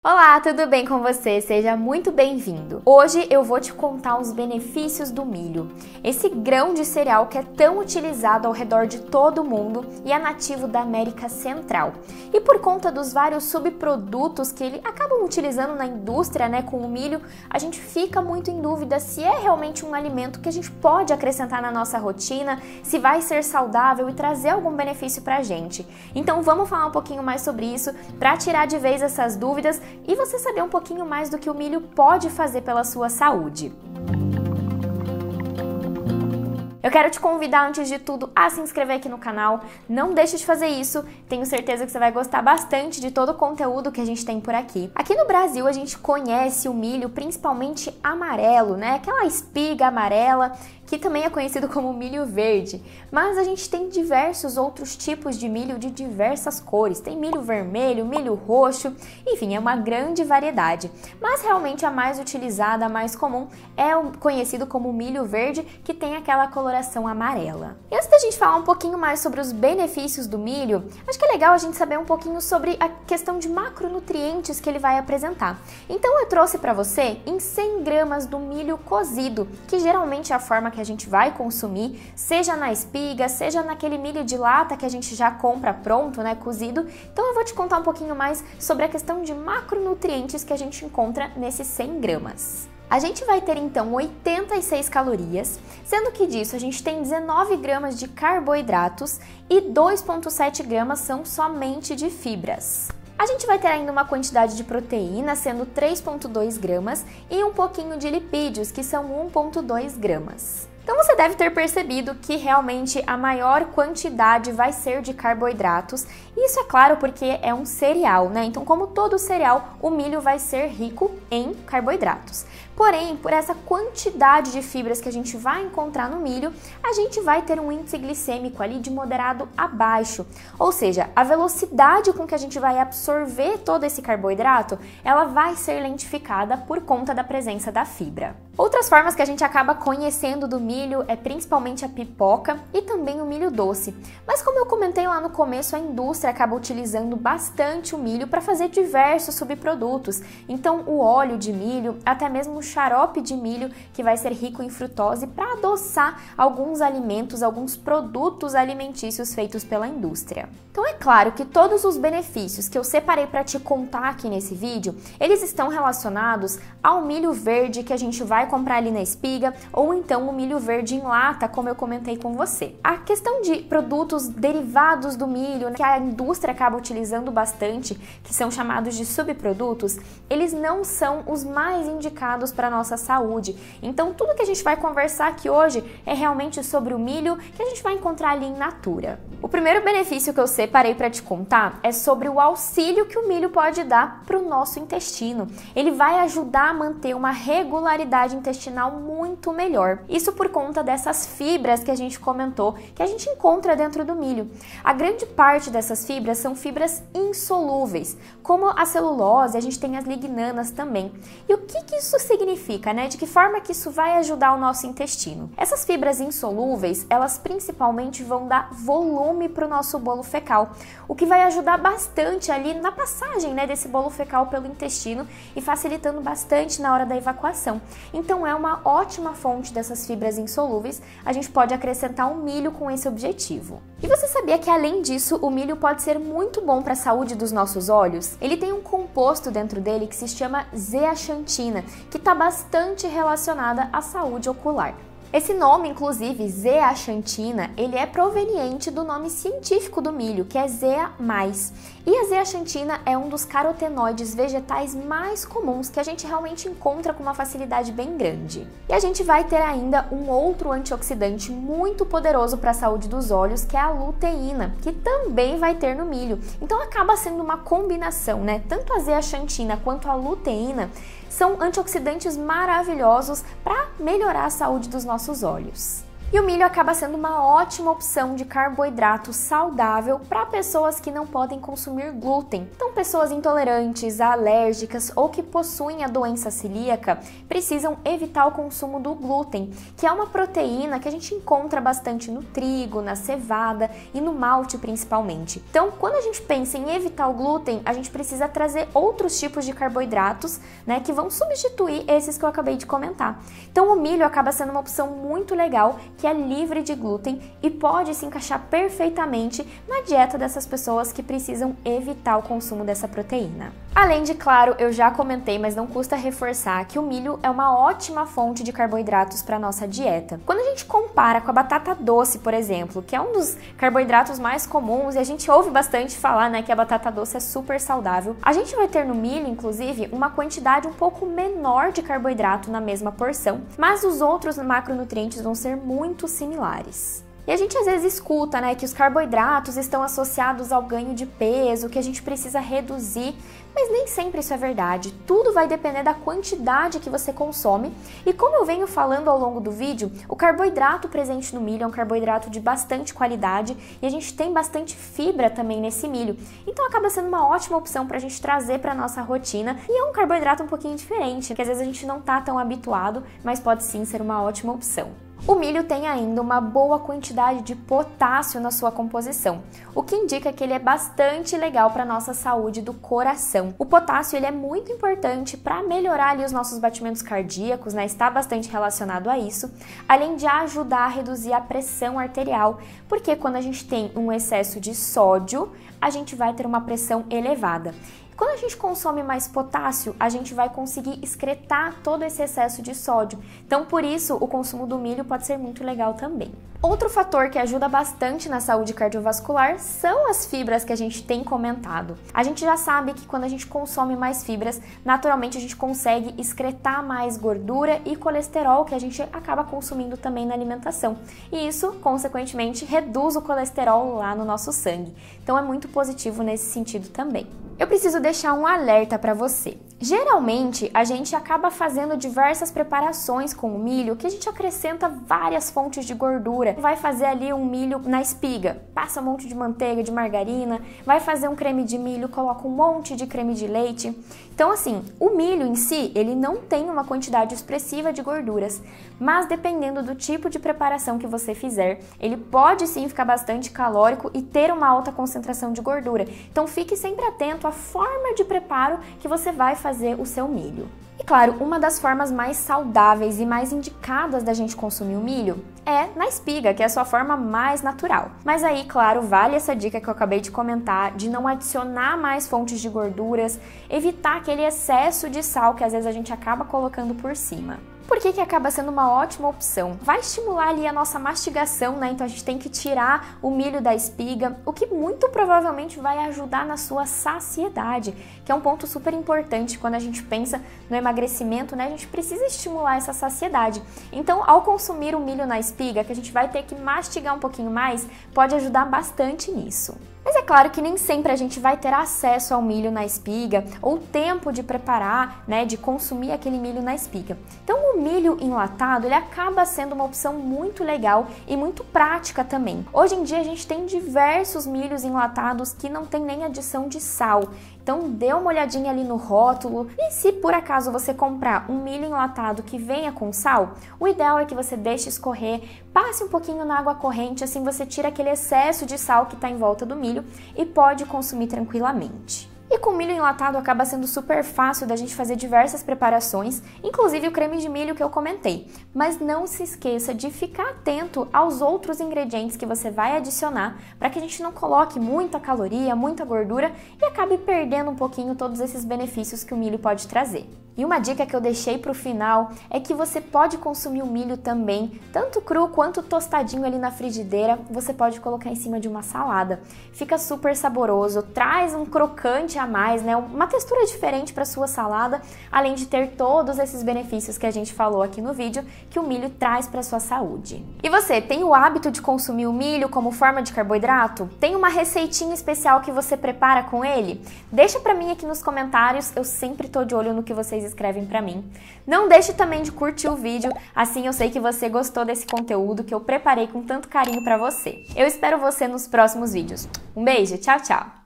Olá, tudo bem com você? Seja muito bem-vindo! Hoje eu vou te contar os benefícios do milho, esse grão de cereal que é tão utilizado ao redor de todo o mundo e é nativo da América Central. E por conta dos vários subprodutos que ele acabam utilizando na indústria, com o milho, a gente fica muito em dúvida se é realmente um alimento que a gente pode acrescentar na nossa rotina, se vai ser saudável e trazer algum benefício pra gente. Então vamos falar um pouquinho mais sobre isso para tirar de vez essas dúvidas e você saber um pouquinho mais do que o milho pode fazer pela sua saúde. Eu quero te convidar, antes de tudo, a se inscrever aqui no canal. Não deixe de fazer isso, tenho certeza que você vai gostar bastante de todo o conteúdo que a gente tem por aqui. Aqui no Brasil, a gente conhece o milho principalmente amarelo, Aquela espiga amarela, que também é conhecido como milho verde. Mas a gente tem diversos outros tipos de milho de diversas cores. Tem milho vermelho, milho roxo, enfim, é uma grande variedade. Mas realmente a mais utilizada, a mais comum, é o conhecido como milho verde, que tem aquela coloração amarela. E antes da gente falar um pouquinho mais sobre os benefícios do milho, acho que é legal a gente saber um pouquinho sobre a questão de macronutrientes que ele vai apresentar. Então eu trouxe para você em 100 gramas do milho cozido, que geralmente é a forma que a gente vai consumir, seja na espiga, seja naquele milho de lata que a gente já compra pronto, cozido. Então eu vou te contar um pouquinho mais sobre a questão de macronutrientes que a gente encontra nesses 100 gramas. A gente vai ter então 86 calorias, sendo que disso a gente tem 19 gramas de carboidratos e 2,7 gramas são somente de fibras. A gente vai ter ainda uma quantidade de proteína, sendo 3,2 gramas, e um pouquinho de lipídios, que são 1,2 gramas. Então você deve ter percebido que realmente a maior quantidade vai ser de carboidratos. Isso é claro porque é um cereal, Então, como todo cereal, o milho vai ser rico em carboidratos. Porém, por essa quantidade de fibras que a gente vai encontrar no milho, a gente vai ter um índice glicêmico ali de moderado a baixo. Ou seja, a velocidade com que a gente vai absorver todo esse carboidrato, ela vai ser lentificada por conta da presença da fibra. Outras formas que a gente acaba conhecendo do milho é principalmente a pipoca e também o milho doce. Mas como eu comentei lá no começo, a indústria acaba utilizando bastante o milho para fazer diversos subprodutos. Então o óleo de milho, até mesmo o xarope de milho, que vai ser rico em frutose para adoçar alguns alimentos, alguns produtos alimentícios feitos pela indústria. Então é claro que todos os benefícios que eu separei para te contar aqui nesse vídeo, eles estão relacionados ao milho verde que a gente vai comprar ali na espiga, ou então o milho verde em lata, como eu comentei com você. A questão de produtos derivados do milho, que a indústria acaba utilizando bastante, que são chamados de subprodutos, eles não são os mais indicados para a nossa saúde. Então tudo que a gente vai conversar aqui hoje é realmente sobre o milho que a gente vai encontrar ali em natura. O primeiro benefício que eu separei para te contar é sobre o auxílio que o milho pode dar para o nosso intestino. Ele vai ajudar a manter uma regularidade intestinal muito melhor. Isso por conta dessas fibras que a gente comentou, que a gente encontra dentro do milho. A grande parte dessas fibras são fibras insolúveis, como a celulose, a gente tem as lignanas também. E o que isso significa, De que forma que isso vai ajudar o nosso intestino? Essas fibras insolúveis, elas principalmente vão dar volume para o nosso bolo fecal, o que vai ajudar bastante ali na passagem, desse bolo fecal pelo intestino e facilitando bastante na hora da evacuação. Então é uma ótima fonte dessas fibras insolúveis, a gente pode acrescentar um milho com esse objetivo. E você sabia que além disso, o milho pode ser muito bom para a saúde dos nossos olhos? Ele tem um composto dentro dele que se chama zeaxantina, que está bastante relacionada à saúde ocular. Esse nome, inclusive, zeaxantina, ele é proveniente do nome científico do milho, que é zea mais. E a zeaxantina é um dos carotenoides vegetais mais comuns que a gente realmente encontra com uma facilidade bem grande. E a gente vai ter ainda um outro antioxidante muito poderoso para a saúde dos olhos, que é a luteína, que também vai ter no milho. Então acaba sendo uma combinação, Tanto a zeaxantina quanto a luteína são antioxidantes maravilhosos para melhorar a saúde dos nossos olhos. E o milho acaba sendo uma ótima opção de carboidrato saudável para pessoas que não podem consumir glúten. Então, pessoas intolerantes, alérgicas ou que possuem a doença celíaca precisam evitar o consumo do glúten, que é uma proteína que a gente encontra bastante no trigo, na cevada e no malte principalmente. Então, quando a gente pensa em evitar o glúten, a gente precisa trazer outros tipos de carboidratos, né, que vão substituir esses que eu acabei de comentar. Então, o milho acaba sendo uma opção muito legal, que é livre de glúten e pode se encaixar perfeitamente na dieta dessas pessoas que precisam evitar o consumo dessa proteína. Além de, claro, eu já comentei, mas não custa reforçar que o milho é uma ótima fonte de carboidratos para nossa dieta. Quando a gente compara com a batata doce, por exemplo, que é um dos carboidratos mais comuns e a gente ouve bastante falar, né, que a batata doce é super saudável, a gente vai ter no milho, inclusive, uma quantidade um pouco menor de carboidrato na mesma porção, mas os outros macronutrientes vão ser muito similares. E a gente às vezes escuta, né, que os carboidratos estão associados ao ganho de peso, que a gente precisa reduzir, mas nem sempre isso é verdade. Tudo vai depender da quantidade que você consome. E como eu venho falando ao longo do vídeo, o carboidrato presente no milho é um carboidrato de bastante qualidade e a gente tem bastante fibra também nesse milho. Então acaba sendo uma ótima opção para a gente trazer para nossa rotina. E é um carboidrato um pouquinho diferente, que às vezes a gente não tá tão habituado, mas pode sim ser uma ótima opção. O milho tem ainda uma boa quantidade de potássio na sua composição, o que indica que ele é bastante legal para a nossa saúde do coração. O potássio ele é muito importante para melhorar ali os nossos batimentos cardíacos, né? Está bastante relacionado a isso, além de ajudar a reduzir a pressão arterial, porque quando a gente tem um excesso de sódio, a gente vai ter uma pressão elevada. Quando a gente consome mais potássio, a gente vai conseguir excretar todo esse excesso de sódio. Então, por isso, o consumo do milho pode ser muito legal também. Outro fator que ajuda bastante na saúde cardiovascular são as fibras que a gente tem comentado. A gente já sabe que quando a gente consome mais fibras, naturalmente a gente consegue excretar mais gordura e colesterol que a gente acaba consumindo também na alimentação. E isso, consequentemente, reduz o colesterol lá no nosso sangue. Então é muito positivo nesse sentido também. Eu preciso deixar um alerta para você. Geralmente, a gente acaba fazendo diversas preparações com o milho que a gente acrescenta várias fontes de gordura. Vai fazer ali um milho na espiga, passa um monte de manteiga, de margarina, vai fazer um creme de milho, coloca um monte de creme de leite. Então, assim, o milho em si, ele não tem uma quantidade expressiva de gorduras, mas dependendo do tipo de preparação que você fizer, ele pode sim ficar bastante calórico e ter uma alta concentração de gordura. Então, fique sempre atento à forma de preparo que você vai fazer o seu milho. E claro, uma das formas mais saudáveis e mais indicadas da gente consumir o milho é na espiga, que é a sua forma mais natural. Mas aí, claro, vale essa dica que eu acabei de comentar, de não adicionar mais fontes de gorduras, evitar aquele excesso de sal que às vezes a gente acaba colocando por cima. Por que acaba sendo uma ótima opção? Vai estimular ali a nossa mastigação, né? Então a gente tem que tirar o milho da espiga, o que muito provavelmente vai ajudar na sua saciedade, que é um ponto super importante quando a gente pensa no emagrecimento, né? A gente precisa estimular essa saciedade. Então, ao consumir o milho na espiga, que a gente vai ter que mastigar um pouquinho mais, pode ajudar bastante nisso. Mas é claro que nem sempre a gente vai ter acesso ao milho na espiga ou tempo de preparar, né, de consumir aquele milho na espiga. Então o milho enlatado, ele acaba sendo uma opção muito legal e muito prática também. Hoje em dia a gente tem diversos milhos enlatados que não tem nem adição de sal. Então dê uma olhadinha ali no rótulo e se por acaso você comprar um milho enlatado que venha com sal, o ideal é que você deixe escorrer, passe um pouquinho na água corrente, assim você tira aquele excesso de sal que está em volta do milho e pode consumir tranquilamente. E com milho enlatado acaba sendo super fácil da gente fazer diversas preparações, inclusive o creme de milho que eu comentei. Mas não se esqueça de ficar atento aos outros ingredientes que você vai adicionar para que a gente não coloque muita caloria, muita gordura e acabe perdendo um pouquinho todos esses benefícios que o milho pode trazer. E uma dica que eu deixei para o final é que você pode consumir o milho também, tanto cru quanto tostadinho ali na frigideira, você pode colocar em cima de uma salada. Fica super saboroso, traz um crocante a mais, né? Uma textura diferente para sua salada, além de ter todos esses benefícios que a gente falou aqui no vídeo que o milho traz para sua saúde. E você tem o hábito de consumir o milho como forma de carboidrato? Tem uma receitinha especial que você prepara com ele? Deixa para mim aqui nos comentários, eu sempre tô de olho no que vocês escrevem pra mim. Não deixe também de curtir o vídeo, assim eu sei que você gostou desse conteúdo que eu preparei com tanto carinho pra você. Eu espero você nos próximos vídeos. Um beijo, tchau, tchau!